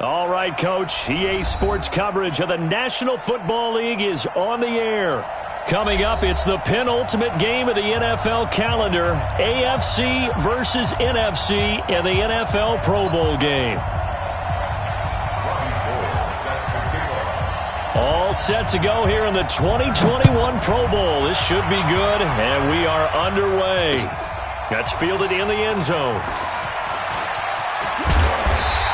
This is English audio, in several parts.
All right, Coach. EA Sports coverage of the National Football League is on the air. Coming up, it's the penultimate game of the NFL calendar, AFC versus NFC in the NFL Pro Bowl game. All set to go here in the 2021 Pro Bowl. This should be good, and we are underway. That's fielded in the end zone.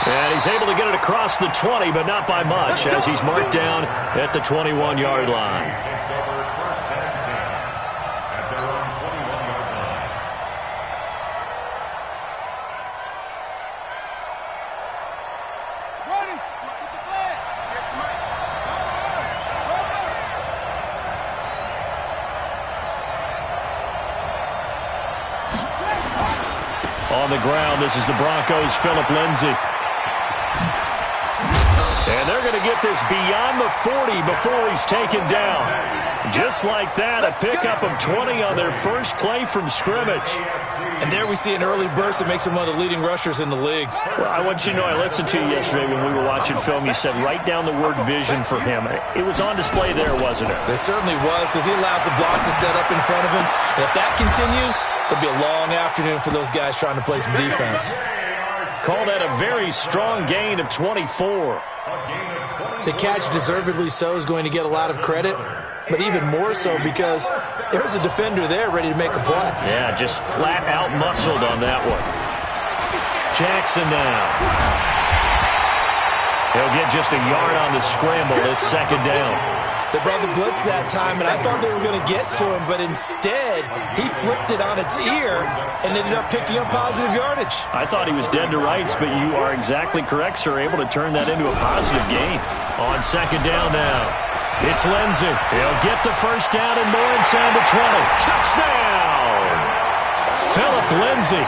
And he's able to get it across the 20, but not by much, as he's marked down at the 21-yard line. On the ground, this is the Broncos' Phillip Lindsay. And they're going to get this beyond the 40 before he's taken down. Just like that, a pickup of 20 on their first play from scrimmage. And there we see an early burst that makes him one of the leading rushers in the league. Well, I want you to know, I listened to you yesterday when we were watching film. You said write down the word vision for him. It was on display there, wasn't it? It certainly was, because he allows the blocks to set up in front of him. And if that continues, it'll be a long afternoon for those guys trying to play some defense. Call that a very strong gain of 24. The catch, deservedly so, is going to get a lot of credit, but even more so because there's a defender there ready to make a play. Yeah, just flat out muscled on that one. Jackson now. He'll get just a yard on the scramble. It's second down. They brought the blitz that time, and I thought they were going to get to him, but instead, he flipped it on its ear and ended up picking up positive yardage. I thought he was dead to rights, but you are exactly correct, sir. Able to turn that into a positive gain. On second down now, it's Lindsay. He'll get the first down and more inside the 20. Touchdown! Phillip Lindsay,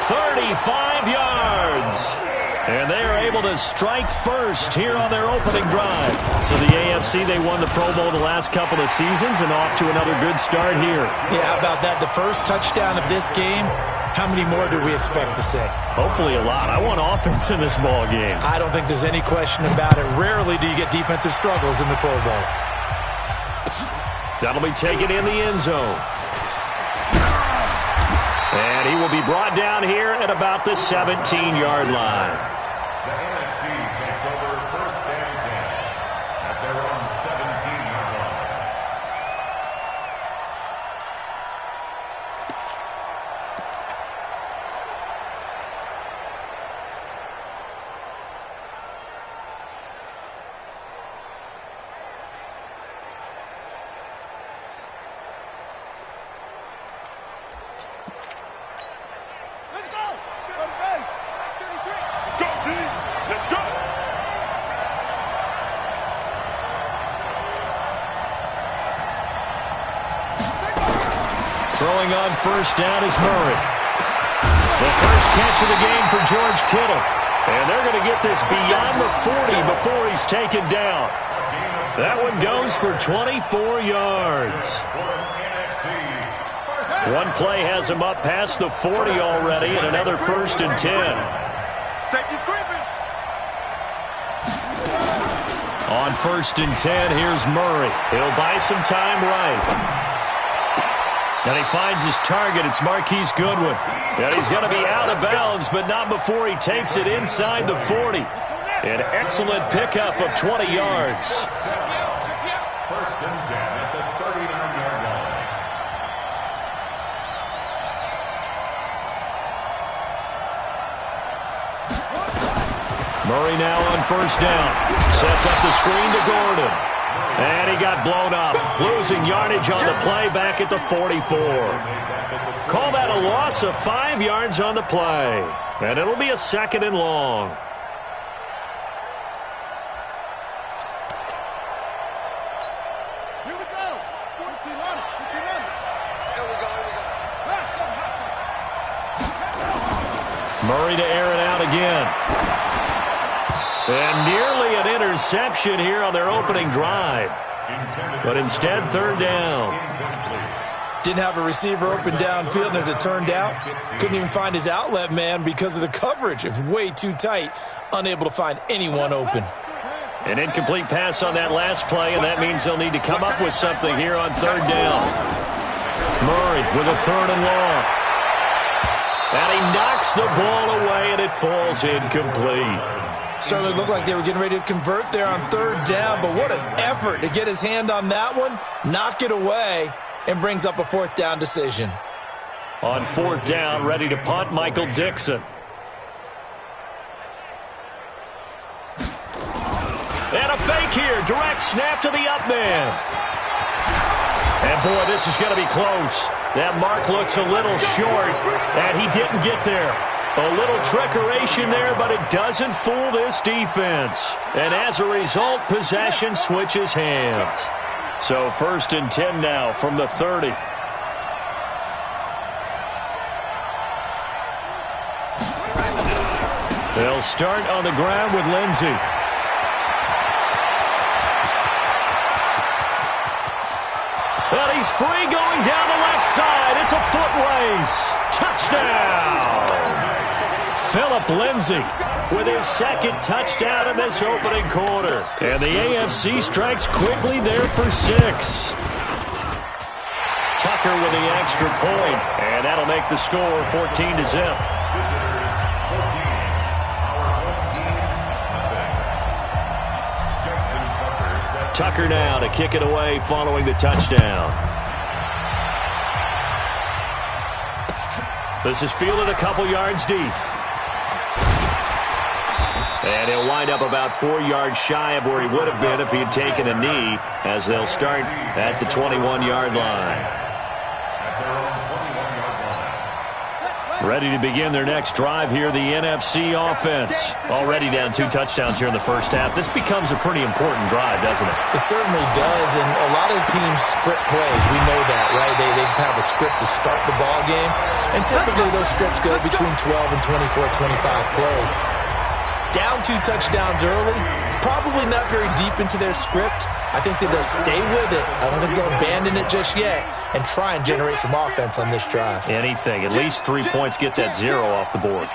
35 yards. And they are able to strike first here on their opening drive. So the AFC, they won the Pro Bowl the last couple of seasons and off to another good start here. Yeah, how about that? The first touchdown of this game, how many more do we expect to see? Hopefully a lot. I want offense in this ball game. I don't think there's any question about it. Rarely do you get defensive struggles in the Pro Bowl. That'll be taken in the end zone. And he will be brought down here at about the 17-yard line. The NFC takes over first and 10 at their own 17-yard line. Throwing on first down is Murray. The first catch of the game for George Kittle. And they're going to get this beyond the 40 before he's taken down. That one goes for 24 yards. One play has him up past the 40 already, and another first and 10. On first and 10, here's Murray. He'll buy some time right. And he finds his target. It's Marquise Goodwin. And he's going to be out of bounds, but not before he takes it inside the 40. An excellent pickup of 20 yards. First and 10 at the 39-yard line. Murray now on first down. Sets up the screen to Gordon. And he got blown up. Losing yardage on the play back at the 44. Call that a loss of 5 yards on the play. And it'll be a second and long. Here we go. 14 on it. 14 on it. Here we go. Murray to air it out again. And nearly an interception here on their opening drive. But instead, third down. Didn't have a receiver open downfield, and as it turned out, couldn't even find his outlet man because of the coverage. It was way too tight, unable to find anyone open. An incomplete pass on that last play, and that means they'll need to come up with something here on third down. Murray with a 3rd and long. And he knocks the ball away, and it falls incomplete. Certainly looked like they were getting ready to convert there on third down, but what an effort to get his hand on that one, knock it away, and brings up a 4th down decision. On 4th down, ready to punt, Michael Dixon. And a fake here. Direct snap to the up man. And, boy, this is going to be close. That mark looks a little short, and he didn't get there. A little trickeration there, but it doesn't fool this defense. And as a result, possession switches hands. So 1st and 10 now from the 30. They'll start on the ground with Lindsey. And he's free going down the left side. It's a foot race. Touchdown! Philip Lindsay with his 2nd touchdown in this opening quarter. And the AFC strikes quickly there for 6. Tucker with the extra point. And that'll make the score 14-0. Tucker now to kick it away following the touchdown. This is fielded a couple yards deep. And he'll wind up about 4 yards shy of where he would have been if he had taken a knee, as they'll start at the 21-yard line. Ready to begin their next drive here, the NFC offense. Already down 2 touchdowns here in the first half. This becomes a pretty important drive, doesn't it? It certainly does, and a lot of teams script plays. We know that, right? They have a script to start the ball game, and typically those scripts go between 12 and 24, 25 plays. Down 2 touchdowns early, probably not very deep into their script. I think that they'll stay with it. I don't think they'll abandon it just yet and try and generate some offense on this drive. Anything. At least 3 points, get that 0 off the board.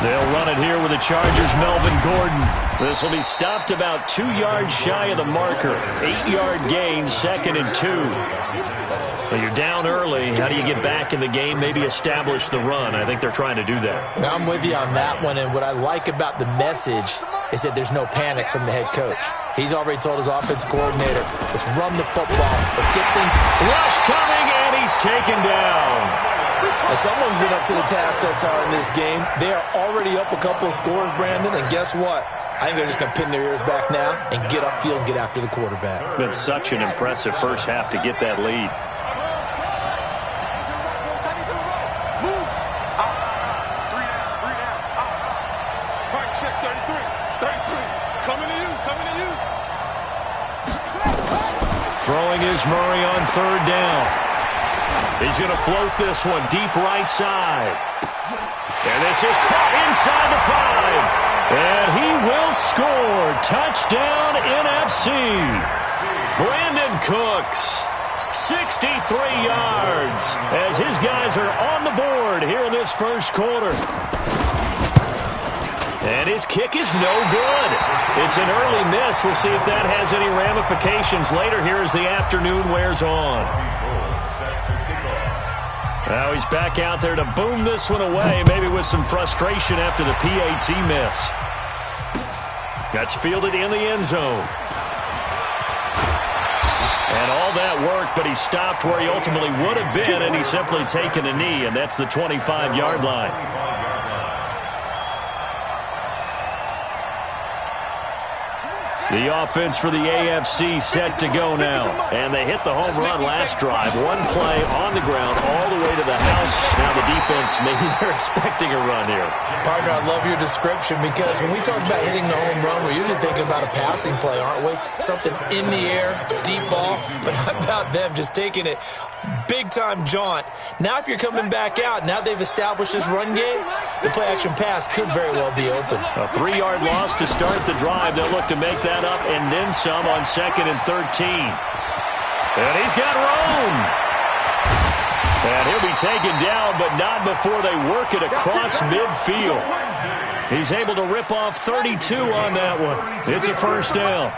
They'll run it here with the Chargers' Melvin Gordon. This will be stopped about 2 yards shy of the marker. 8-yard gain, 2nd and 2. Well, you're down early. How do you get back in the game, maybe establish the run? I think they're trying to do that. Now, I'm with you on that one, and what I like about the message is that there's no panic from the head coach. He's already told his offensive coordinator, let's run the football. Let's get things. Rush coming, and he's taken down. Now, someone's been up to the task so far in this game. They are already up a couple of scores, Brandon, and guess what? I think they're just going to pin their ears back now and get upfield and get after the quarterback. Been such an impressive first half to get that lead. Throwing is Murray on 3rd down. He's going to float this one deep right side. And this is caught inside the 5. And he will score. Touchdown NFC. Brandon Cooks, 63 yards, as his guys are on the board here in this first quarter. And his kick is no good. It's an early miss. We'll see if that has any ramifications later here as the afternoon wears on. Now he's back out there to boom this one away, maybe with some frustration after the PAT miss. That's fielded in the end zone. And all that work, but he stopped where he ultimately would have been, and he's simply taken a knee, and that's the 25-yard line. The offense for the AFC set to go now. And they hit the home run last drive. One play on the ground all the way to the house. Now the defense, maybe they're expecting a run here. Partner, I love your description because when we talk about hitting the home run, we're usually thinking about a passing play, aren't we? Something in the air, deep ball. But how about them just taking it big-time jaunt? Now if you're coming back out, now they've established this run game, the play-action pass could very well be open. A 3-yard loss to start the drive. They'll look to make that up and then some on 2nd and 13. And he's got room. And he'll be taken down, but not before they work it across midfield. He's able to rip off 32 on that one. It's a first down.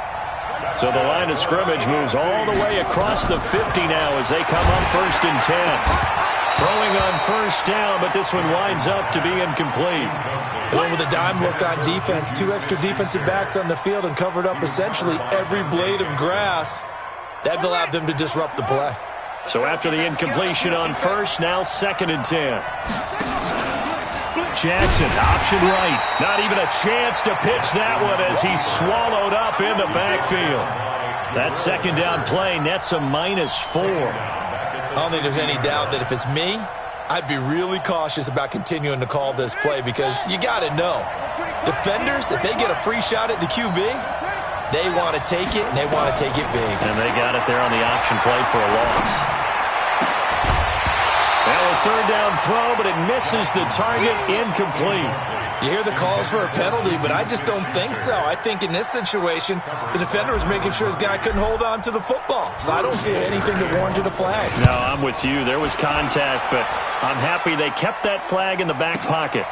So the line of scrimmage moves all the way across the 50 now as they come up 1st and 10. Throwing on first down, but this one winds up to be incomplete. And with a dime look on defense, 2 extra defensive backs on the field and covered up essentially every blade of grass. That allowed them to disrupt the play. So after the incompletion on first, now 2nd and 10. Jackson, option right. Not even a chance to pitch that one as he's swallowed up in the backfield. That 2nd down play nets a -4. I don't think there's any doubt that if it's me, I'd be really cautious about continuing to call this play because you got to know, defenders, if they get a free shot at the QB, they want to take it, and they want to take it big. And they got it there on the option play for a loss. Now a 3rd down throw, but it misses the target, incomplete. You hear the calls for a penalty, but I just don't think so. I think in this situation, the defender was making sure his guy couldn't hold on to the football. So I don't see anything that warranted a flag. No, I'm with you. There was contact, but I'm happy they kept that flag in the back pocket.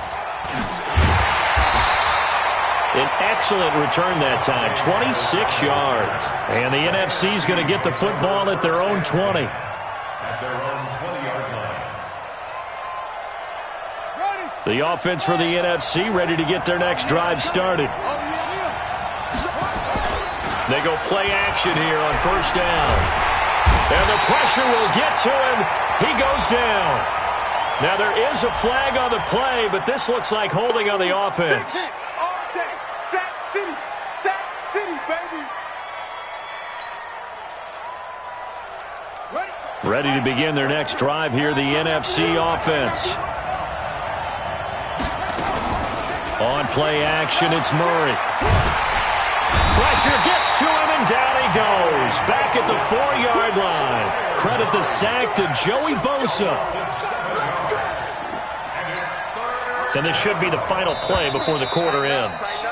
An excellent return that time, 26 yards. And the NFC is going to get the football at their own 20. At their own 20-yard line. The offense for the NFC ready to get their next drive started. They go play action here on first down. And the pressure will get to him. He goes down. Now there is a flag on the play, but this looks like holding on the offense. Sack City, baby. Ready to begin their next drive here, the NFC offense. On play action, it's Murray. Pressure gets to him, and down he goes. Back at the 4-yard line. Credit the sack to Joey Bosa. And this should be the final play before the quarter ends.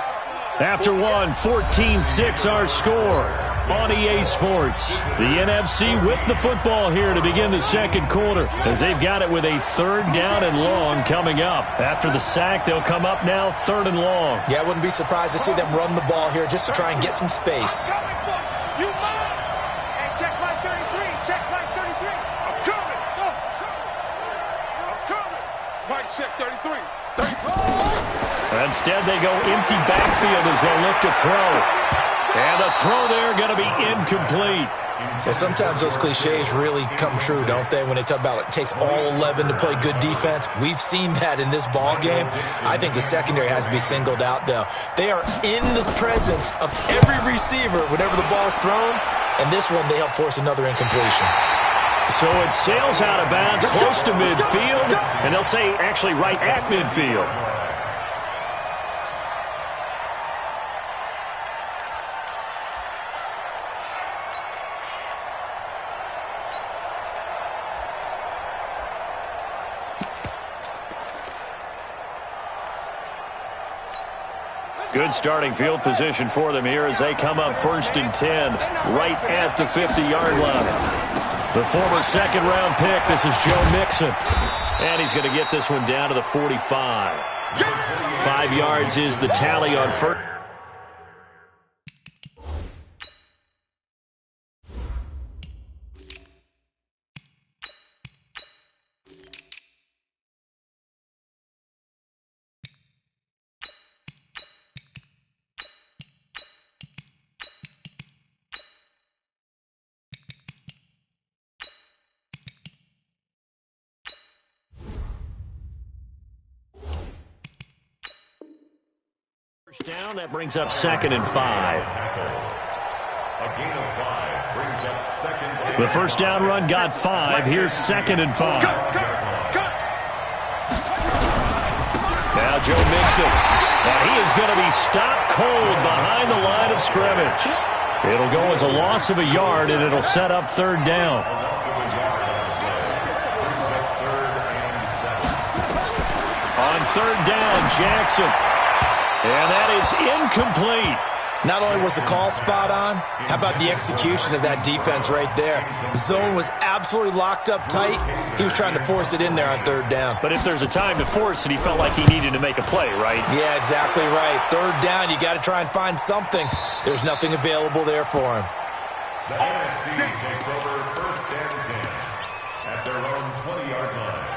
After one, 14-6 our score on EA Sports. The NFC with the football here to begin the second quarter as they've got it with a 3rd down and long coming up. After the sack, they'll come up now 3rd and long. Yeah, I wouldn't be surprised to see them run the ball here just to try and get some space. You mine. And check line 33. Check line 33. I'm coming. I'm coming. Mike, check 33. 33. Instead, they go empty backfield as they look to throw. And the throw there going to be incomplete. Well, sometimes those cliches really come true, don't they? When they talk about it takes all 11 to play good defense. We've seen that in this ball game. I think the secondary has to be singled out, though. They are in the presence of every receiver whenever the ball's thrown. And this one, they help force another incompletion. So it sails out of bounds close to midfield. And they'll say actually right at midfield. Good starting field position for them here as they come up 1st and 10, right at the 50-yard line. The former 2nd-round pick, this is Joe Mixon. And he's going to get this one down to the 45. 5 yards is the tally on first. Down, that brings up 2nd and 5. A gain of 5 brings up 2nd and 5. The first down run got 5. Here's 2nd and 5. Now Joe Mixon. And he is going to be stopped cold behind the line of scrimmage. It'll go as a loss of a yard, and it'll set up 3rd down. On 3rd down, Jackson. And that is incomplete. Not only was the call spot on, how about the execution of that defense right there? The zone was absolutely locked up tight. He was trying to force it in there on third down. But if there's a time to force it, he felt like he needed to make a play, right? Yeah, exactly right. Third down, you got to try and find something. There's nothing available there for him. The NFC takes over first and 10 at their own 20-yard line.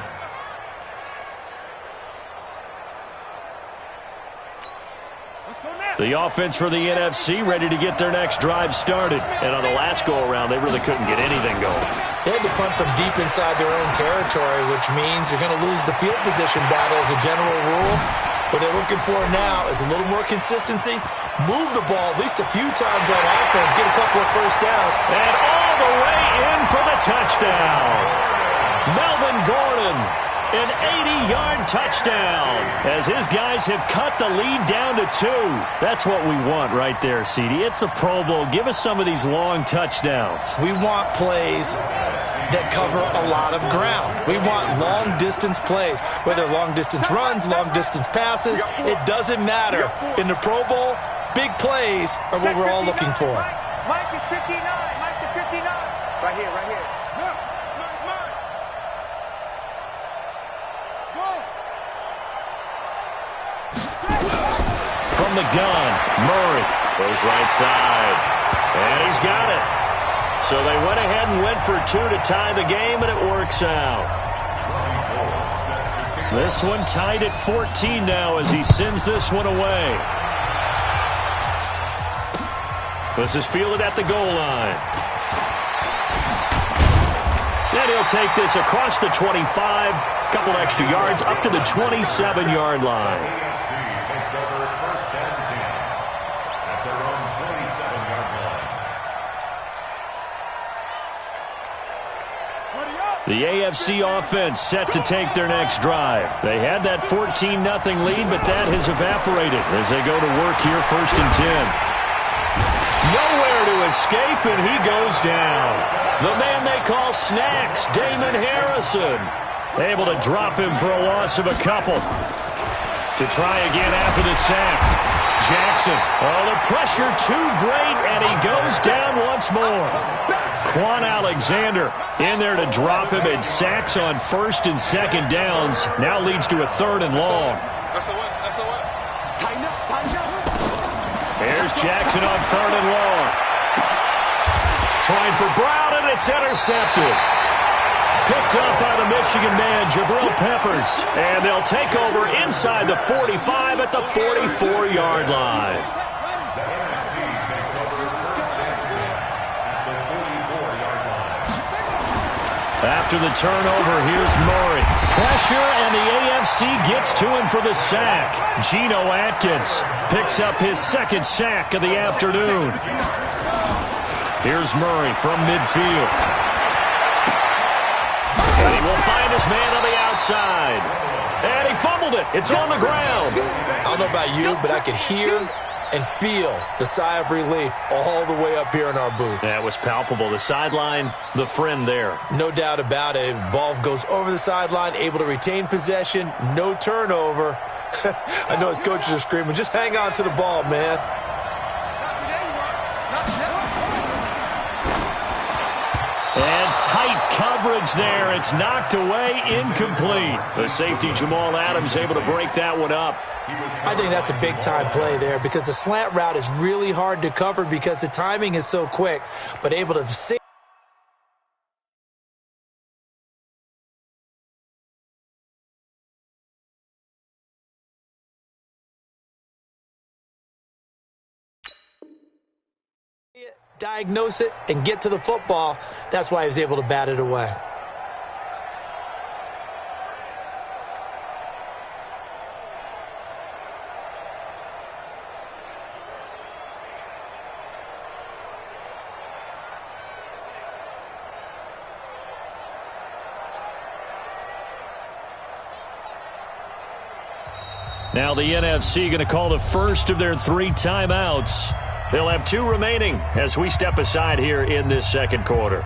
The offense for the NFC ready to get their next drive started. And on the last go-around, they really couldn't get anything going. They had to punt from deep inside their own territory, which means you're going to lose the field position battle as a general rule. What they're looking for now is a little more consistency. Move the ball at least a few times on offense. Get a couple of first downs. And all the way in for the touchdown. Melvin Gordon, an 80-yard touchdown, as his guys have cut the lead down to 2. That's what we want right there, CD. It's a Pro Bowl. Give us some of these long touchdowns. We want plays that cover a lot of ground. We want long-distance plays, whether long-distance runs, long-distance passes. It doesn't matter. In the Pro Bowl, big plays are what we're all looking for. Mike is 59. Mike is 59. Right here, right here. From the gun, Murray goes right side. And he's got it. So they went ahead and went for 2 to tie the game, and it works out. This one tied at 14 now as he sends this one away. This is fielded at the goal line. And he'll take this across the 25. Couple extra yards up to the 27-yard line. AFC takes over first and 10 at their own 27-yard line. The AFC offense set to take their next drive. They had that 14-0 lead, but that has evaporated as they go to work here first and 10. Nowhere to escape, and he goes down. The man they call Snacks, Damon Harrison, able to drop him for a loss of a couple. To try again after the sack. Jackson, the pressure too great, and he goes down once more. Quan Alexander in there to drop him, and sacks on first and second downs. Now leads to a 3rd and long. Here's Jackson on 3rd and long. Trying for Brown, and it's intercepted. Picked up by the Michigan man, Jabril Peppers. And they'll take over inside the 45 at the 44-yard line. The NFC takes over first and 10 at the 44-yard line. After the turnover, here's Murray. Pressure, and the AFC gets to him for the sack. Geno Atkins picks up his 2nd sack of the afternoon. Here's Murray from midfield. And he will find his man on the outside. And he fumbled it. It's on the ground. I don't know about you, but I could hear and feel the sigh of relief all the way up here in our booth. That was palpable. The sideline, the friend there. No doubt about it. Ball goes over the sideline, able to retain possession, no turnover. I know his coaches are screaming, just hang on to the ball, man. And tight coverage there. It's knocked away, incomplete. The safety, Jamal Adams, able to break that one up. I think that's a big-time play there because the slant route is really hard to cover because the timing is so quick, but able to see. Diagnose it and get to the football. That's why he was able to bat it away. Now the NFC going to call the first of their 3 timeouts. They'll have 2 remaining as we step aside here in this second quarter.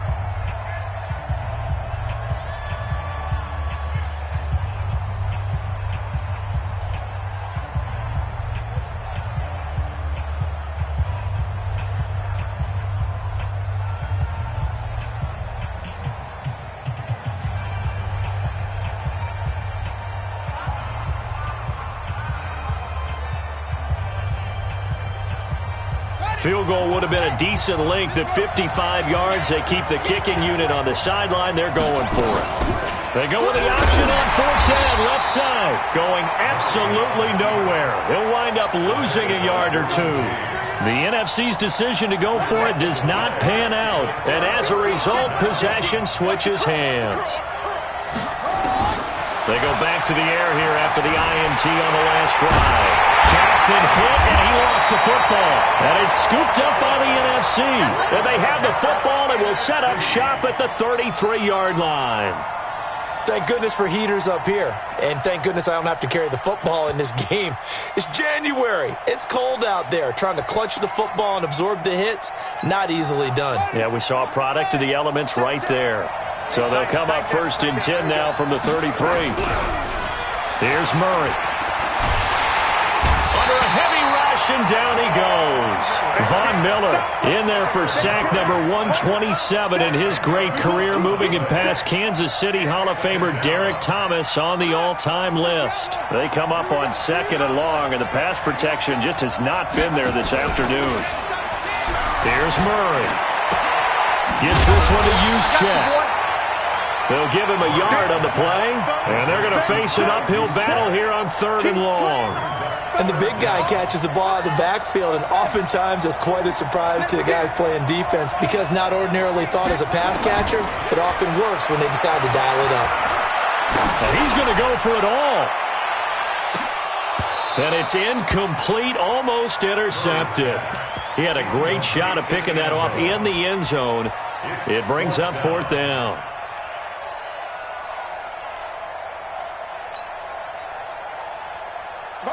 Field goal would have been a decent length at 55 yards. They keep the kicking unit on the sideline. They're going for it. They go with the option on fourth down, left side. Going absolutely nowhere. He'll wind up losing a yard or two. The NFC's decision to go for it does not pan out. And as a result, possession switches hands. They go back to the air here after the INT on the last drive. Jackson hit, and he lost the football. And it's scooped up by the NFC. And they have the football and will set up shop at the 33-yard line. Thank goodness for heaters up here. And thank goodness I don't have to carry the football in this game. It's January. It's cold out there. Trying to clutch the football and absorb the hits, not easily done. Yeah, we saw a product of the elements right there. So they'll come up 1st and 10 now from the 33. Here's Murray. Under a heavy rush, and down he goes. Von Miller in there for sack number 127 in his great career, moving it past Kansas City Hall of Famer Derek Thomas on the all-time list. They come up on 2nd and long, and the pass protection just has not been there this afternoon. Here's Murray. Gets this one to Juszczyk. They'll give him a yard on the play, and they're going to face an uphill battle here on 3rd and long. And the big guy catches the ball out of the backfield, and oftentimes it's quite a surprise to the guys playing defense because not ordinarily thought as a pass catcher, it often works when they decide to dial it up. And he's going to go for it all. And it's incomplete, almost intercepted. He had a great shot of picking that off in the end zone. It brings up 4th down.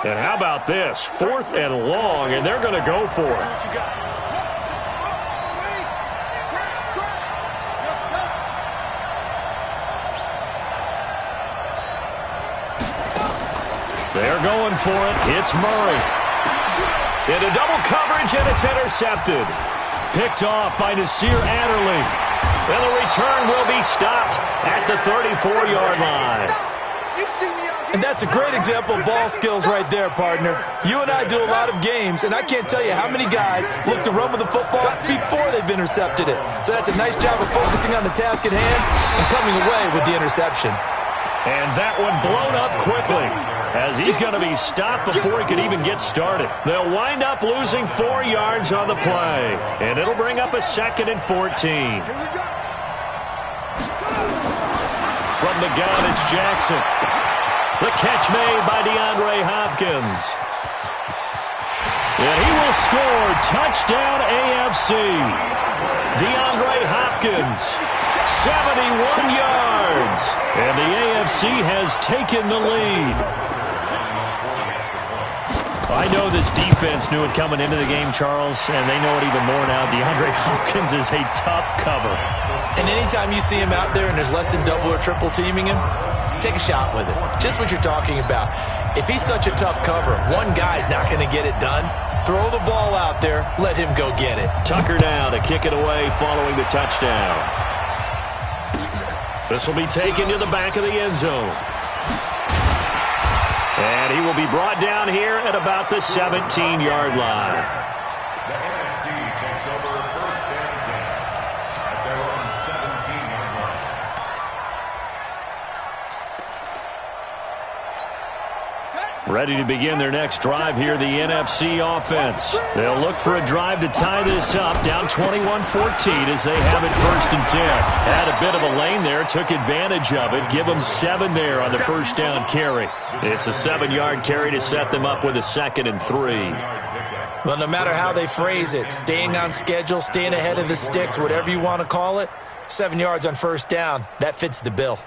And how about this? 4th and long, and they're going to go for it. They're going for it. It's Murray. Into double coverage, and it's intercepted. Picked off by Nasir Adderley. And the return will be stopped at the 34-yard line. And that's a great example of ball skills right there, partner. You and I do a lot of games, and I can't tell you how many guys look to run with the football before they've intercepted it. So that's a nice job of focusing on the task at hand and coming away with the interception. And that one blown up quickly as he's going to be stopped before he could even get started. They'll wind up losing 4 yards on the play, and it'll bring up a 2nd and 14. From the gun, it's Jackson. The catch made by DeAndre Hopkins. And he will score. Touchdown AFC. DeAndre Hopkins, 71 yards. And the AFC has taken the lead. I know this defense knew it coming into the game, Charles, and they know it even more now. DeAndre Hopkins is a tough cover. And anytime you see him out there and there's less than double or triple teaming him, take a shot with it. Just what you're talking about. If he's such a tough cover, one guy's not going to get it done. Throw the ball out there. Let him go get it. Tucker now to kick it away following the touchdown. This will be taken to the back of the end zone. And he will be brought down here at about the 17-yard line. The NFC takes over 1st and 10 at their own 17-yard line. Ready to begin their next drive here, the NFC offense. They'll look for a drive to tie this up, down 21-14 as they have it 1st and 10. Had a bit of a lane there, took advantage of it. Give them 7 there on the 1st down carry. It's a 7-yard carry to set them up with a 2nd and 3. Well, no matter how they phrase it, staying on schedule, staying ahead of the sticks, whatever you want to call it, 7 yards on 1st down, that fits the bill.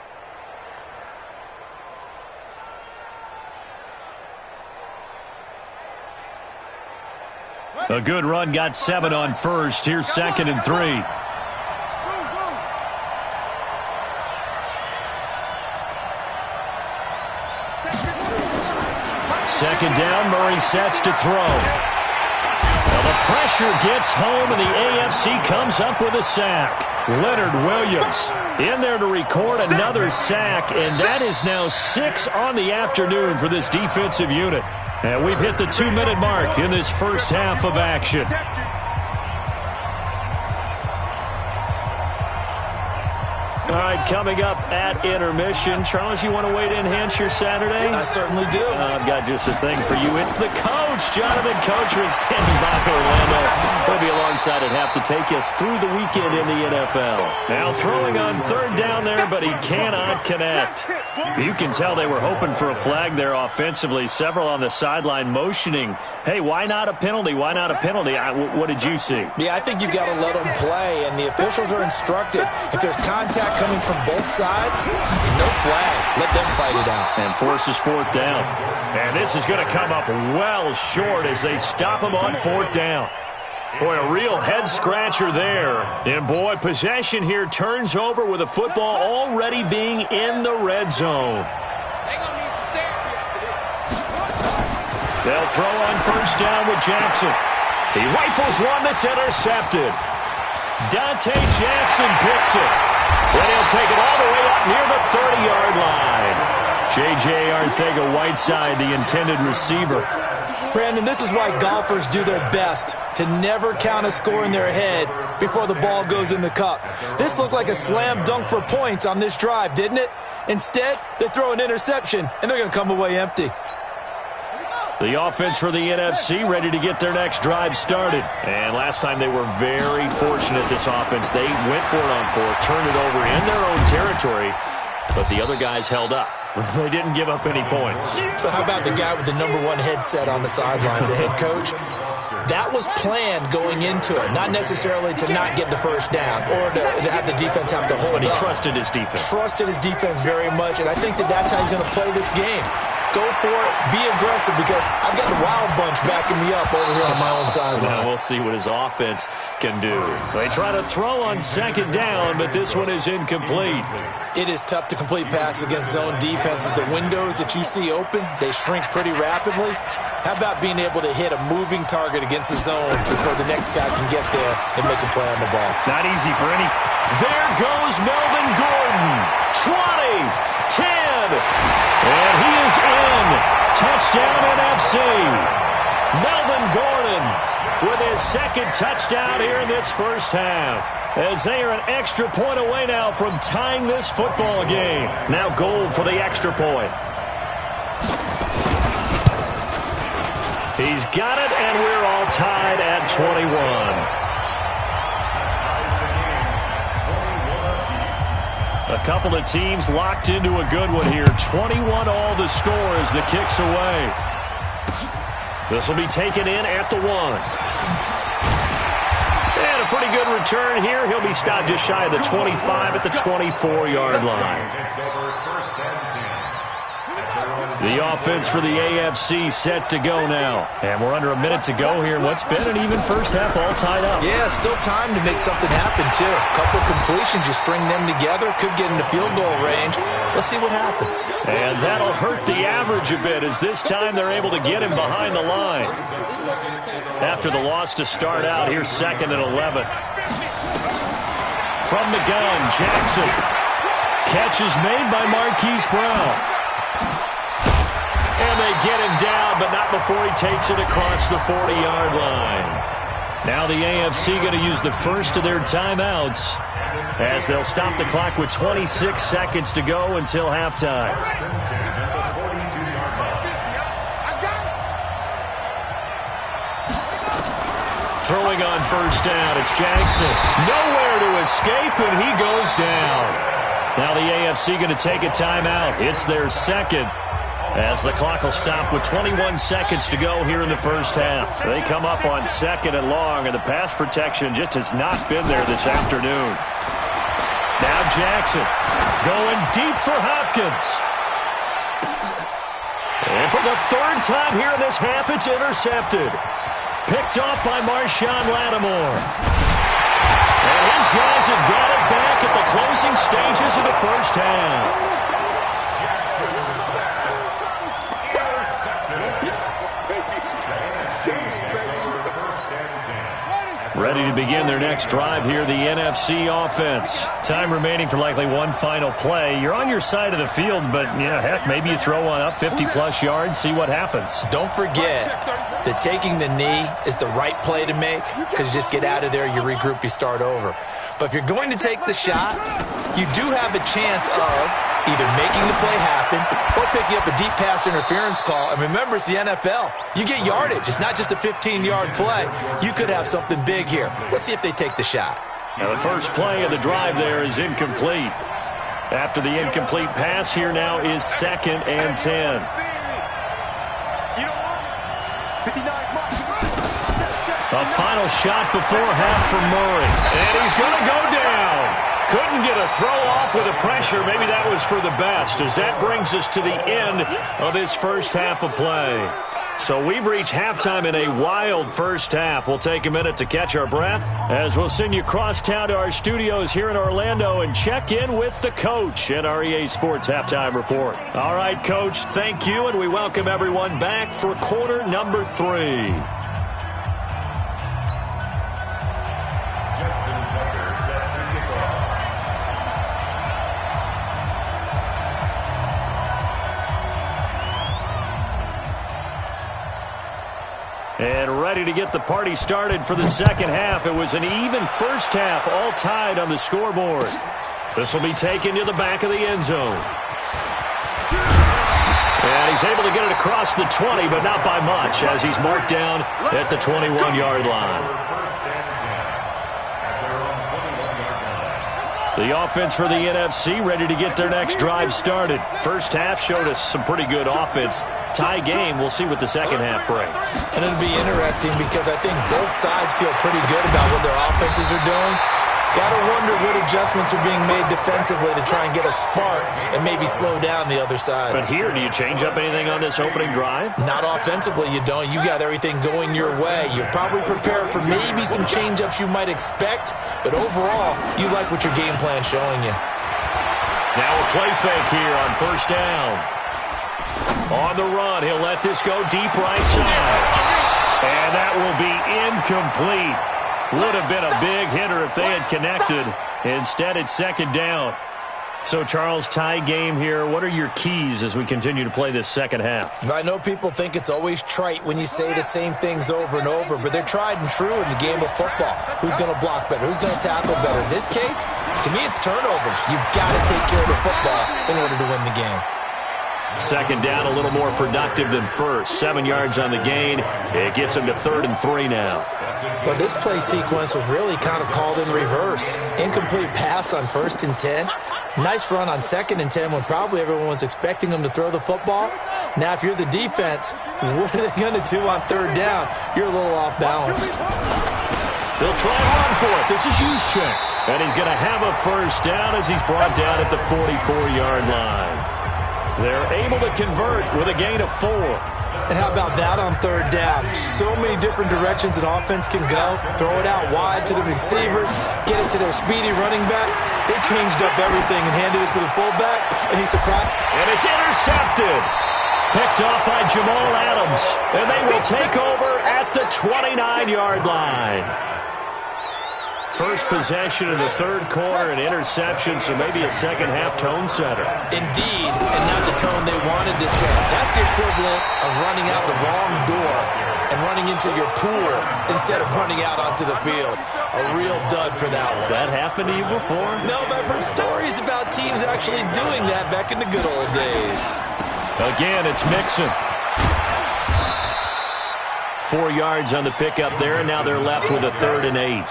A good run, got 7 on 1st. Here's 2nd and 3. Second down, Murray sets to throw. Well, the pressure gets home, and the AFC comes up with a sack. Leonard Williams in there to record another sack, and that is now 6 on the afternoon for this defensive unit. And we've hit the 2-minute mark in this first half of action. All right, coming up at intermission. Charles, you want to wait to enhance your Saturday? I certainly do. I've got just a thing for you. It's the coach, Jonathan Coachman, standing by Orlando. He'll be alongside at half to take us through the weekend in the NFL. Now throwing on third down there, but he cannot connect. You can tell they were hoping for a flag there offensively. Several on the sideline motioning, hey, why not a penalty? Why not a penalty? What did you see? Yeah, I think you've got to let them play, and the officials are instructed. If there's contact coming from both sides, no flag. Let them fight it out. And forces fourth down. And this is going to come up well short as they stop him on fourth down. Boy, a real head-scratcher there. And, boy, possession here turns over with the football already being in the red zone. They'll throw on first down with Jackson. He rifles one that's intercepted. Dante Jackson picks it. Then he'll take it all the way up near the 30-yard line. J.J. Arcega-Whiteside, the intended receiver. Brandon, this is why golfers do their best to never count a score in their head before the ball goes in the cup. This looked like a slam dunk for points on this drive, didn't it? Instead, they throw an interception, and they're going to come away empty. The offense for the NFC ready to get their next drive started. And last time they were very fortunate, this offense. They went for it on fourth, turned it over in their own territory, but the other guys held up. They didn't give up any points. So how about the guy with the #1 headset on the sidelines, the head coach? That was planned going into it, not necessarily to not get the first down or to have the defense have to hold But he up. trusted his defense. Trusted his defense very much, and I think that's how he's going to play this game. Go for it, be aggressive, because I've got the wild bunch backing me up over here on my own sideline. Now we'll see what his offense can do. They try to throw on second down, but this one is incomplete. It is tough to complete passes against zone defenses. The windows that you see open, they shrink pretty rapidly. How about being able to hit a moving target against a zone before the next guy can get there and make a play on the ball? Not easy for any. There goes Melvin Gordon. 20, 10, and he is in. Touchdown NFC. Melvin Gordon with his second touchdown here in this first half. As they are an extra point away now from tying this football game. Now Gold for the extra point. He's got it, and we're all tied at 21. A couple of teams locked into a good one here. 21 all the score as the kick's away. This will be taken in at the 1. And a pretty good return here. He'll be stopped just shy of the 25 at the 24-yard line. The offense for the AFC set to go now. And we're under a minute to go here. What's been an even first half, all tied up. Yeah, still time to make something happen, too. A couple completions, you string them together, could get into field goal range. Let's see what happens. And that'll hurt the average a bit, as this time they're able to get him behind the line. After the loss to start out, here's 2nd and 11. From the gun, Jackson. Catch is made by Marquise Brown. And they get him down, but not before he takes it across the 40-yard line. Now the AFC going to use the first of their timeouts as they'll stop the clock with 26 seconds to go until halftime. Throwing on first down, it's Jackson. Nowhere to escape, and he goes down. Now the AFC going to take a timeout. It's their second, as the clock will stop with 21 seconds to go here in the first half. They come up on 2nd and long, and the pass protection just has not been there this afternoon. Now Jackson going deep for Hopkins. And for the third time here in this half, it's intercepted. Picked off by Marshawn Lattimore. And his guys have got it back at the closing stages of the first half. Ready to begin their next drive here, the NFC offense. Time remaining for likely one final play. You're on your side of the field, but, yeah, heck, maybe you throw one up 50-plus yards, see what happens. Don't forget that taking the knee is the right play to make, because you just get out of there, you regroup, you start over. But if you're going to take the shot, you do have a chance of either making the play happen or picking up a deep pass interference call. And remember, it's the NFL. You get yardage. It's not just a 15-yard play. You could have something big here. Let's see if they take the shot. Now the first play of the drive there is incomplete. After the incomplete pass, here now is 2nd and 10. A final shot before half for Murray. And he's going to go down. Couldn't get a throw off with the pressure. Maybe that was for the best, as that brings us to the end of this first half of play. So we've reached halftime in a wild first half. We'll take a minute to catch our breath as we'll send you across town to our studios here in Orlando and check in with the coach at our EA Sports Halftime Report. All right, Coach, thank you, and we welcome everyone back for quarter number 3. And ready to get the party started for the second half. It was an even first half, all tied on the scoreboard. This will be taken to the back of the end zone. And he's able to get it across the 20, but not by much, as he's marked down at the 21-yard line. The offense for the NFC ready to get their next drive started. First half showed us some pretty good offense. Tie game. We'll see what the second half brings. And it'll be interesting because I think both sides feel pretty good about what their offenses are doing. Got to wonder what adjustments are being made defensively to try and get a spark and maybe slow down the other side. But here, do you change up anything on this opening drive? Not offensively, you don't. You got everything going your way. You've probably prepared for maybe some change-ups you might expect, but overall, you like what your game plan's showing you. Now a play fake here on first down. On the run, he'll let this go deep right side. And that will be incomplete. Would have been a big hitter if they had connected. Instead, it's second down. So, Charles, tie game here. What are your keys as we continue to play this second half? I know people think it's always trite when you say the same things over and over, but they're tried and true in the game of football. Who's going to block better? Who's going to tackle better? In this case, to me, it's turnovers. You've got to take care of the football in order to win the game. Second down, a little more productive than first. 7 yards on the gain. It gets him to 3rd and 3 now. Well, this play sequence was really kind of called in reverse. Incomplete pass on 1st and 10. Nice run on 2nd and 10 when probably everyone was expecting them to throw the football. Now, if you're the defense, what are they going to do on 3rd down? You're a little off balance. They'll try and run for it. This is Juszczyk. And he's going to have a first down as he's brought down at the 44-yard line. They're able to convert with a gain of 4. And how about that on 3rd down? So many different directions an offense can go. Throw it out wide to the receivers, get it to their speedy running back. They changed up everything and handed it to the fullback, and he's surprised. And it's intercepted. Picked off by Jamal Adams. And they will take over at the 29-yard line. First possession in the 3rd quarter, an interception, so maybe a second-half tone setter. Indeed, and not the tone they wanted to set. That's the equivalent of running out the wrong door and running into your pool instead of running out onto the field. A real dud for that one. Has that happened to you before? No, but I've heard stories about teams actually doing that back in the good old days. Again, it's Mixon. 4 yards on the pickup there, and now they're left with a 3rd and 8.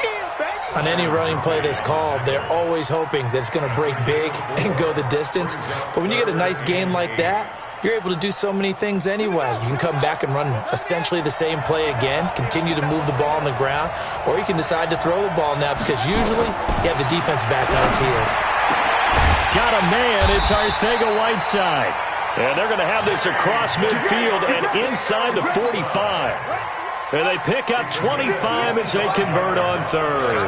On any running play that's called, they're always hoping that it's going to break big and go the distance. But when you get a nice game like that, you're able to do so many things anyway. You can come back and run essentially the same play again, continue to move the ball on the ground, or you can decide to throw the ball now because usually you have the defense back on its heels. Got a man. It's Arcega-Whiteside. And they're going to have this across midfield and inside the 45. And they pick up 25 as they convert on 3rd.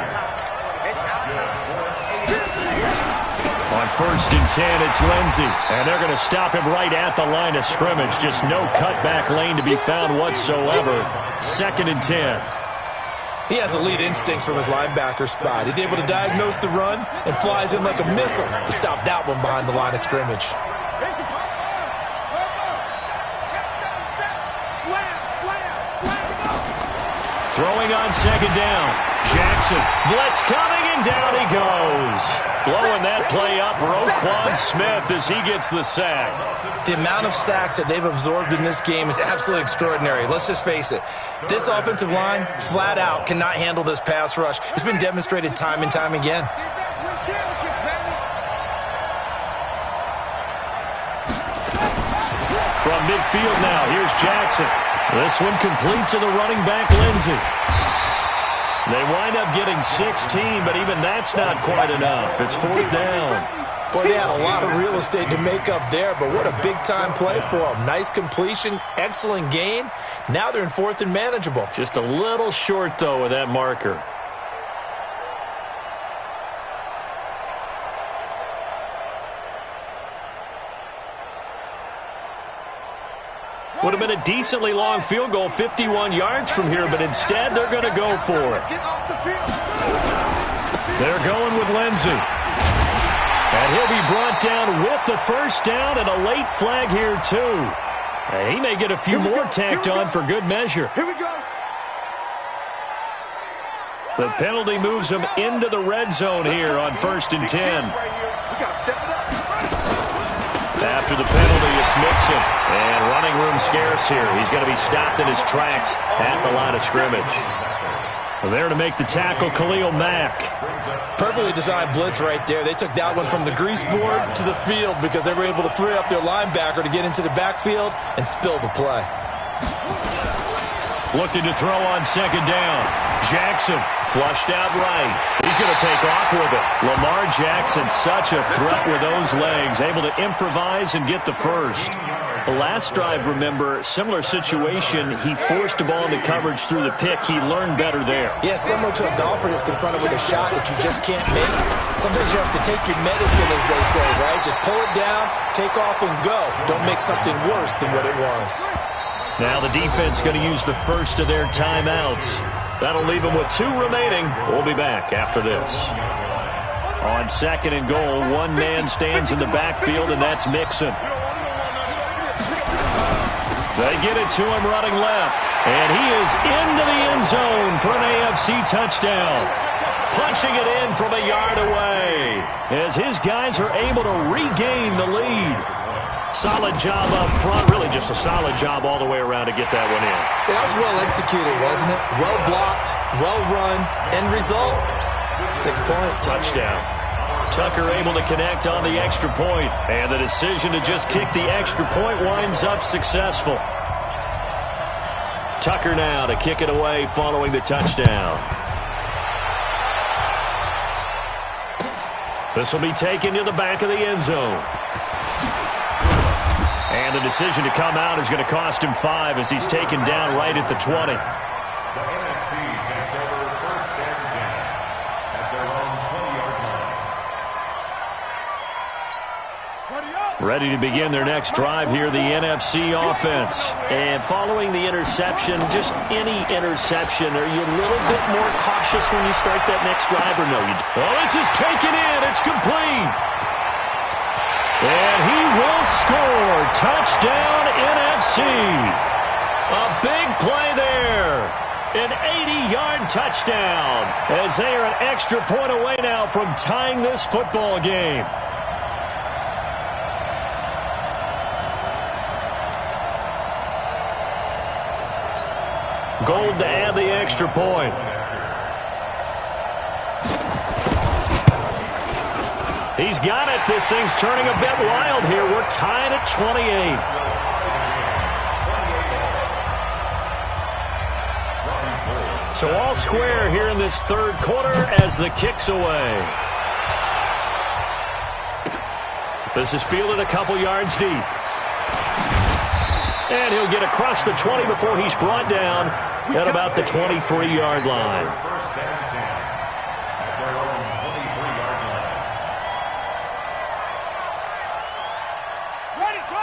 On 1st and 10, it's Lindsey. And they're going to stop him right at the line of scrimmage. Just no cutback lane to be found whatsoever. 2nd and 10. He has elite instincts from his linebacker spot. He's able to diagnose the run and flies in like a missile to stop that one behind the line of scrimmage. Throwing on 2nd down. Jackson. Blitz coming And down he goes. Blowing that play up, Roquan Smith as he gets the sack. The amount of sacks that they've absorbed in this game is absolutely extraordinary. Let's just face it. This offensive line, flat out, cannot handle this pass rush. It's been demonstrated time and time again. From midfield now, here's Jackson. This one complete to the running back, Lindsey. They wind up getting 16, but even that's not quite enough. It's 4th down. Boy, they had a lot of real estate to make up there, but what a big-time play for them. Nice completion, excellent gain. Now they're in 4th and manageable. Just a little short, though, with that marker. Would have been a decently long field goal, 51 yards from here, but instead they're going to go for it. They're going with Lindsey. And he'll be brought down with the first down and a late flag here, too. And he may get a few more tacked on for good measure. Here we go. The penalty moves him into the red zone here on 1st and 10. We got to step it up. After the penalty, it's Mixon. And running room scarce here. He's going to be stopped in his tracks at the line of scrimmage. There to make the tackle, Khalil Mack. Perfectly designed blitz right there. They took that one from the grease board to the field because they were able to free up their linebacker to get into the backfield and spill the play. Looking to throw on 2nd down. Jackson flushed out right. He's going to take off with it. Lamar Jackson, such a threat with those legs, able to improvise and get the first. The last drive, remember, similar situation. He forced the ball into coverage through the pick. He learned better there. Yeah, similar to a golfer that's confronted with a shot that you just can't make. Sometimes you have to take your medicine, as they say, right? Just pull it down, take off, and go. Don't make something worse than what it was. Now the defense going to use the first of their timeouts. That'll leave them with 2 remaining. We'll be back after this. On 2nd and goal, one man stands in the backfield, and that's Mixon. They get it to him running left, and he is into the end zone for an AFC touchdown. Punching it in from a yard away as his guys are able to regain the lead. Solid job up front, really just a solid job all the way around to get that one in. That was well executed, wasn't it? Well blocked, well run, end result, 6 points. Touchdown. Tucker able to connect on the extra point, and the decision to just kick the extra point winds up successful. Tucker now to kick it away following the touchdown. This will be taken to the back of the end zone. And the decision to come out is going to cost him 5 as he's taken down right at the 20. The NFC takes over 1st and 10 at their own 20-yard line. Ready to begin their next drive here, the NFC offense. And following the interception, just any interception, are you a little bit more cautious when you start that next drive or no? Oh, this is taken in. It's complete. And he will score. Touchdown, NFC. A big play there. An 80-yard touchdown as they are an extra point away now from tying this football game. Gold to add the extra point. He's got it. This thing's turning a bit wild here. We're tied at 28. So all square here in this 3rd quarter as the kick's away. This is fielded a couple yards deep. And he'll get across the 20 before he's brought down at about the 23-yard line. 1st and 10 at their own 23-yard line.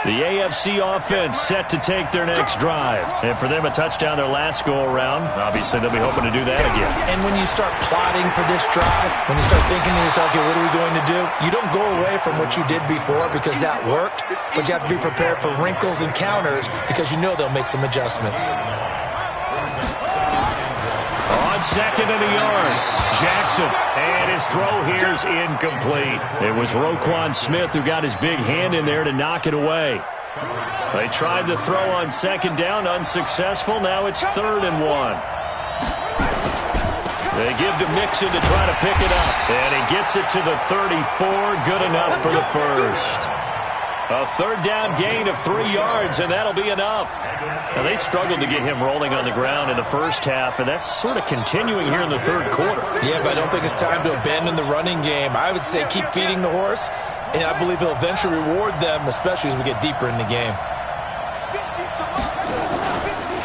The AFC offense set to take their next drive. And for them, a touchdown their last go-around. Obviously, they'll be hoping to do that again. And when you start plotting for this drive, when you start thinking to yourself, okay, what are we going to do? You don't go away from what you did before because that worked, but you have to be prepared for wrinkles and counters because you know they'll make some adjustments. On second and a yard, Jackson. And his throw here's incomplete. It was Roquan Smith who got his big hand in there to knock it away. They tried to throw on second down, unsuccessful. Now it's 3rd and 1. They give to Mixon to try to pick it up. And he gets it to the 34. Good enough for the first. A 3rd down gain of 3 yards, and that'll be enough. Now, they struggled to get him rolling on the ground in the first half, and that's sort of continuing here in the 3rd quarter. Yeah, but I don't think it's time to abandon the running game. I would say keep feeding the horse, and I believe he'll eventually reward them, especially as we get deeper in the game.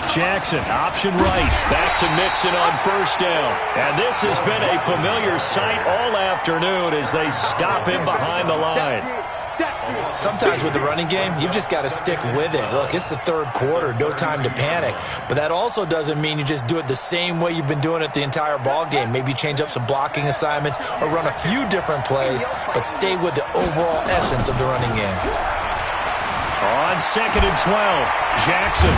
Jackson, option right, back to Mixon on 1st down. And this has been a familiar sight all afternoon as they stop him behind the line. Sometimes with the running game, you've just got to stick with it. Look, it's the 3rd quarter, no time to panic. But that also doesn't mean you just do it the same way you've been doing it the entire ball game. Maybe change up some blocking assignments or run a few different plays, but stay with the overall essence of the running game. On 2nd and 12, Jackson.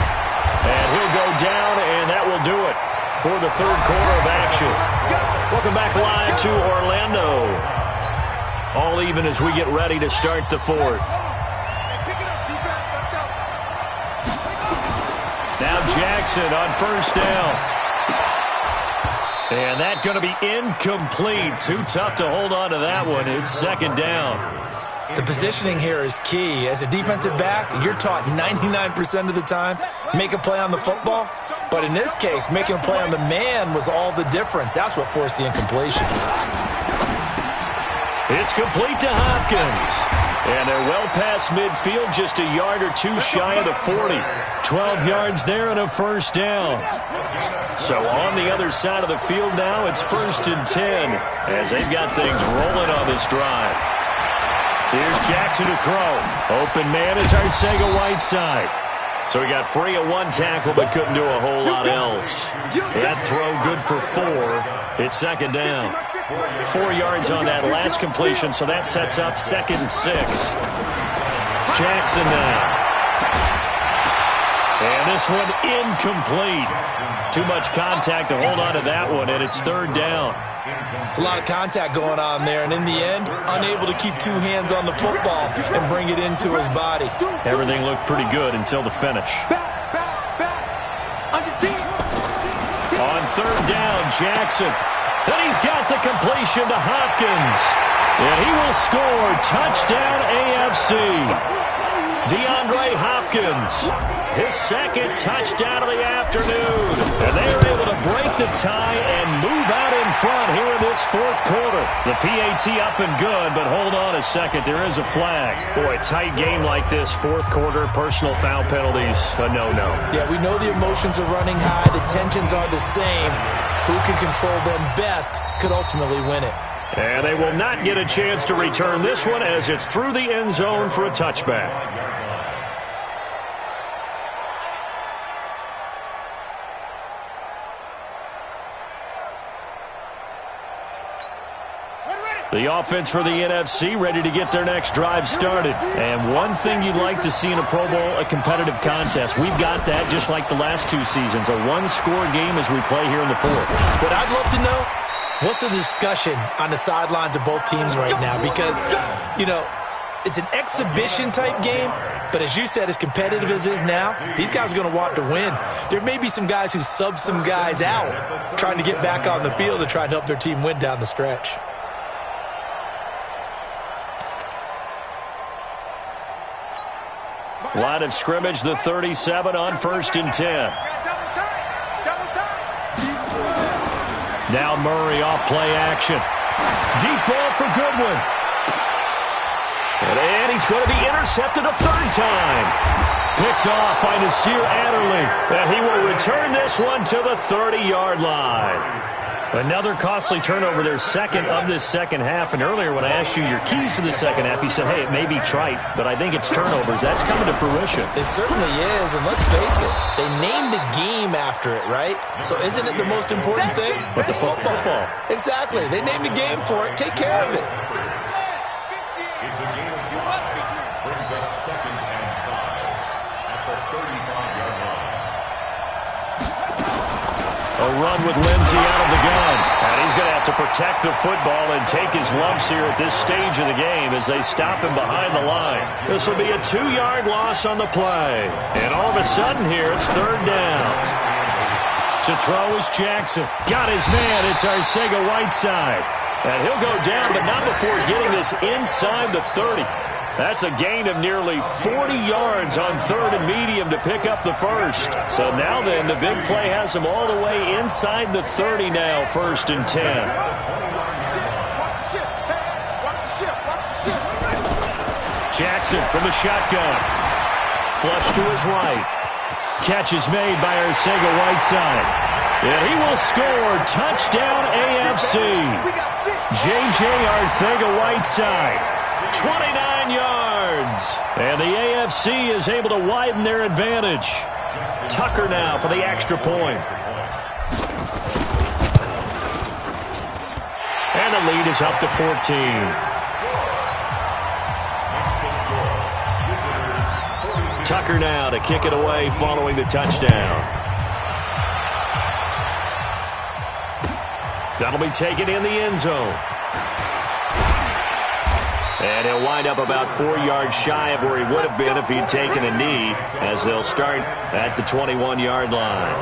And he'll go down, and that will do it for the 3rd quarter of action. Welcome back live to Orlando. All even as we get ready to start the 4th. Now Jackson on 1st down. And that's going to be incomplete. Too tough to hold on to that one. It's 2nd down. The positioning here is key. As a defensive back, you're taught 99% of the time, make a play on the football. But in this case, making a play on the man was all the difference. That's what forced the incompletion. It's complete to Hopkins. And they're well past midfield, just a yard or two shy of the 40. 12 yards there and a 1st down. So on the other side of the field now, it's 1st and 10 as they've got things rolling on this drive. Here's Jackson to throw. Open man is Arcega-Whiteside. So he got free of 1 tackle but couldn't do a whole lot else. That throw good for 4. It's 2nd down. 4 yards on that last completion, so that sets up 2nd and 6. Jackson now. And this one incomplete. Too much contact to hold on to that one, and it's 3rd down. It's a lot of contact going on there, and in the end, unable to keep 2 hands on the football and bring it into his body. Everything looked pretty good until the finish. On 3rd down, Jackson. And he's got the completion to Hopkins. And he will score. Touchdown AFC. DeAndre Hopkins. His 2nd touchdown of the afternoon. And they are able to break the tie and move out in front here in this 4th quarter. The PAT up and good, but hold on a second. There is a flag. Boy, a tight game like this, 4th quarter, personal foul penalties, a no-no. Yeah, we know the emotions are running high. The tensions are the same. Who can control them best could ultimately win it. And they will not get a chance to return this one as it's through the end zone for a touchback. The offense for the NFC ready to get their next drive started. And one thing you'd like to see in a Pro Bowl, a competitive contest. We've got that just like the last 2 seasons. A 1-score game as we play here in the 4th. But I'd love to know, what's the discussion on the sidelines of both teams right now? Because, you know, it's an exhibition-type game, but as you said, as competitive as it is now, these guys are going to want to win. There may be some guys who sub some guys out, trying to get back on the field and try to help their team win down the stretch. Line of scrimmage, the 37 on 1st and 10. Now Murray off play action. Deep ball for Goodwin. And he's going to be intercepted a 3rd time. Picked off by Nasir Adderley. And he will return this one to the 30-yard line. Another costly turnover, their 2nd of this 2nd half. And earlier when I asked you your keys to the 2nd half, you said, hey, it may be trite, but I think it's turnovers. That's coming to fruition. It certainly is, and let's face it, they named the game after it, right? So isn't it the most important thing? But it's football. Exactly. They named the game for it. Take care of it. It's a game of 5. Brings up 2nd and 5 at the 35-yard line. They'll run with Lindsey out of the gun. And he's going to have to protect the football and take his lumps here at this stage of the game as they stop him behind the line. This will be a 2-yard loss on the play. And all of a sudden here, it's third down. To throw is Jackson. Got his man. It's Arcega-Whiteside. And he'll go down, but not before getting this inside the 30. That's a gain of nearly 40 yards on third and medium to pick up the first. So now then, the big play has him all the way inside the 30 now, 1st and 10. Jackson from the shotgun. Flush to his right. Catch is made by Arcega-Whiteside. And he will score. Touchdown AFC. J.J. Arcega-Whiteside. 29 yards. And the AFC is able to widen their advantage. Tucker now for the extra point. And the lead is up to 14. Tucker now to kick it away following the touchdown. That'll be taken in the end zone. And he'll wind up about 4 yards shy of where he would have been if he'd taken a knee, as they'll start at the 21-yard line.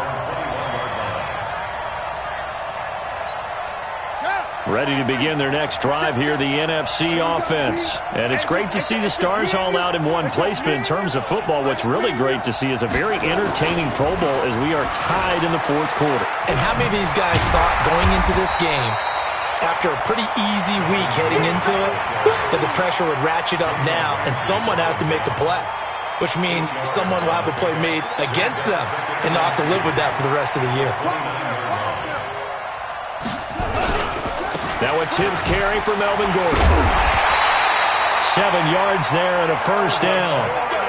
Ready to begin their next drive here, the NFC offense. And it's great to see the stars all out in one place, but in terms of football, what's really great to see is a very entertaining Pro Bowl as we are tied in the 4th quarter. And how many of these guys thought going into this game, after a pretty easy week heading into it, that the pressure would ratchet up now and someone has to make a play, which means someone will have a play made against them and not have to live with that for the rest of the year. Now a 10th carry for Melvin Gordon. 7 yards there and a first down.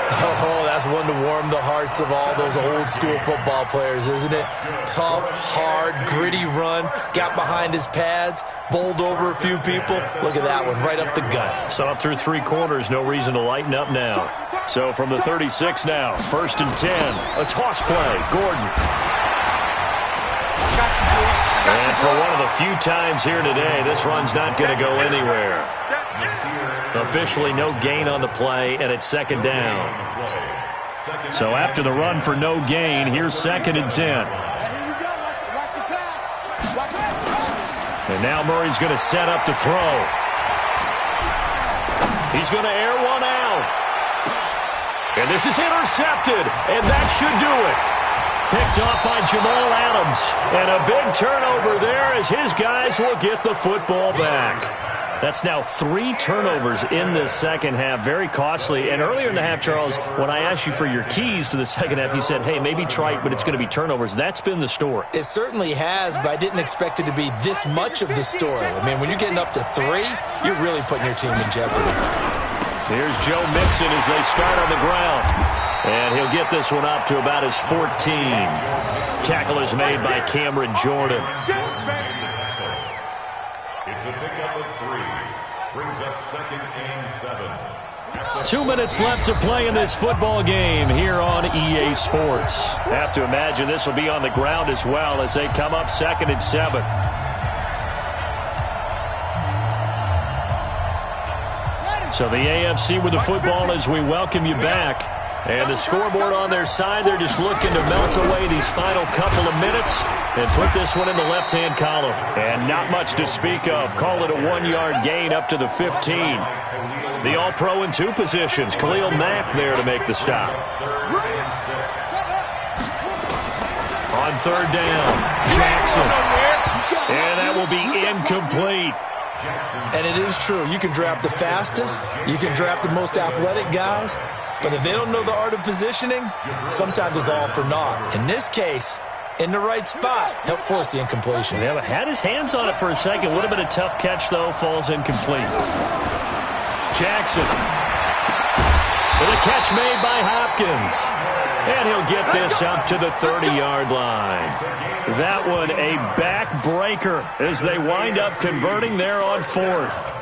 Oh, that's one to warm the hearts of all those old school football players, isn't it? Tough, hard, gritty run. Got behind his pads, bowled over a few people. Look at that one, right up the gut. So up through 3 quarters, no reason to lighten up now. So from the 36 now, 1st and 10. A toss play, Gordon. And for one of the few times here today, this run's not going to go anywhere. Officially no gain on the play, and it's 2nd down. So after the run for no gain, here's 2nd and 10. And now Murray's going to set up to throw. He's going to air one out. And this is intercepted, and that should do it. Picked off by Jamal Adams. And a big turnover there as his guys will get the football back. That's now 3 turnovers in this second half. Very costly. And earlier in the half, Charles, when I asked you for your keys to the second half, you said, hey, maybe trite, but it's going to be turnovers. That's been the story. It certainly has, but I didn't expect it to be this much of the story. I mean, when you're getting up to 3, you're really putting your team in jeopardy. Here's Joe Mixon as they start on the ground. And he'll get this one up to about his 14. Tackle is made by Cameron Jordan. It's a pickup of 3. Brings up 2nd and 7. 2 minutes left to play in this football game here on EA Sports. Have to imagine this will be on the ground as well as they come up 2nd and 7. So the AFC with the football as we welcome you back. And the scoreboard on their side, they're just looking to melt away these final couple of minutes and put this one in the left-hand column. And not much to speak of. Call it a 1-yard gain up to the 15. The All-Pro in 2 positions. Khalil Mack there to make the stop. On 3rd down, Jackson. And that will be incomplete. And it is true. You can draft the fastest. You can draft the most athletic guys. But if they don't know the art of positioning, sometimes it's all for naught. In this case, in the right spot, help force the incompletion. Yeah, but had his hands on it for a second. Would have been a tough catch, though. Falls incomplete. Jackson. With a catch made by Hopkins. And he'll get this up to the 30-yard line. That one a backbreaker as they wind up converting there on 4th.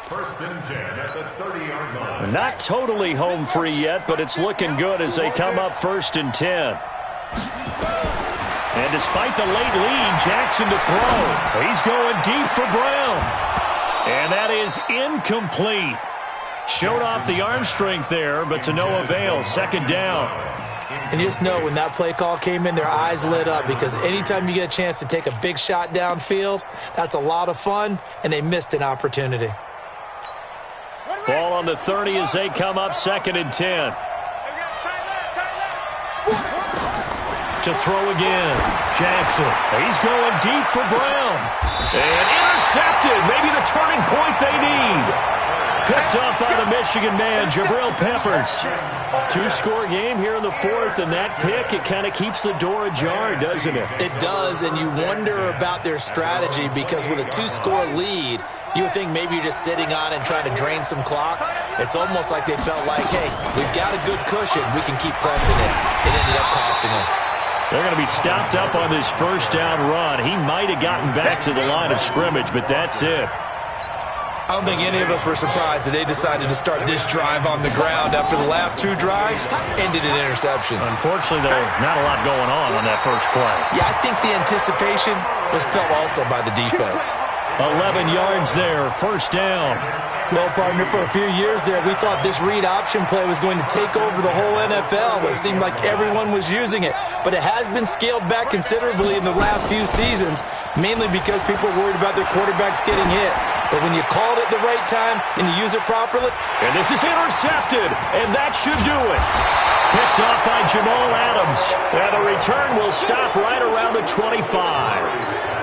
1st and 10 at the 30-yard line. Not totally home free yet, but it's looking good as they come up 1st and 10. And despite the late lead, Jackson to throw. He's going deep for Brown. And that is incomplete. Showed off the arm strength there, but to no avail. Second down. And you just know when that play call came in, their eyes lit up, because anytime you get a chance to take a big shot downfield, that's a lot of fun, and they missed an opportunity. Ball on the 30 as they come up 2nd and 10. To throw again. Jackson. He's going deep for Brown. And intercepted. Maybe the turning point they need. Picked up by the Michigan man, Jabril Peppers. 2-score game here in the 4th, and that pick, it kind of keeps the door ajar, doesn't it? It does, and you wonder about their strategy, because with a 2-score lead, you would think maybe you're just sitting on and trying to drain some clock. It's almost like they felt like, hey, we've got a good cushion. We can keep pressing it. It ended up costing them. They're going to be stopped up on this first down run. He might have gotten back to the line of scrimmage, but that's it. I don't think any of us were surprised that they decided to start this drive on the ground after the last 2 drives ended in interceptions. Unfortunately, though, not a lot going on that first play. Yeah, I think the anticipation was felt also by the defense. 11 yards there, first down. Well, partner, for a few years there, we thought this read option play was going to take over the whole NFL. It seemed like everyone was using it. But it has been scaled back considerably in the last few seasons, mainly because people are worried about their quarterbacks getting hit. But when you called it the right time and you use it properly. And this is intercepted, and that should do it. Picked up by Jamal Adams. And the return will stop right around the 25.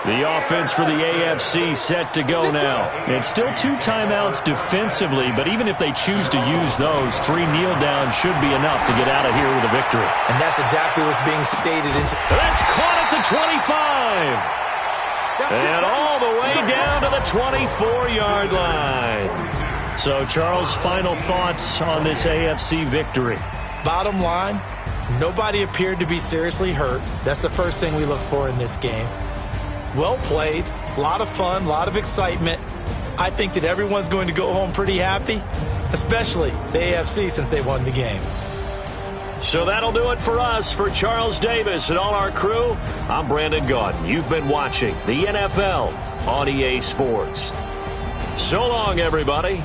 The offense for the AFC set to go now. It's still 2 timeouts defensively, but even if they choose to use those, 3 kneel downs should be enough to get out of here with a victory. And that's exactly what's being stated. That's caught at the 25. And all the way down to the 24-yard line. So, Charles, final thoughts on this AFC victory? Bottom line, nobody appeared to be seriously hurt. That's the first thing we look for in this game. Well played, a lot of fun, a lot of excitement. I think that everyone's going to go home pretty happy, especially the AFC since they won the game. So that'll do it for us. For Charles Davis and all our crew, I'm Brandon Gaudin. You've been watching the NFL on EA Sports. So long, everybody.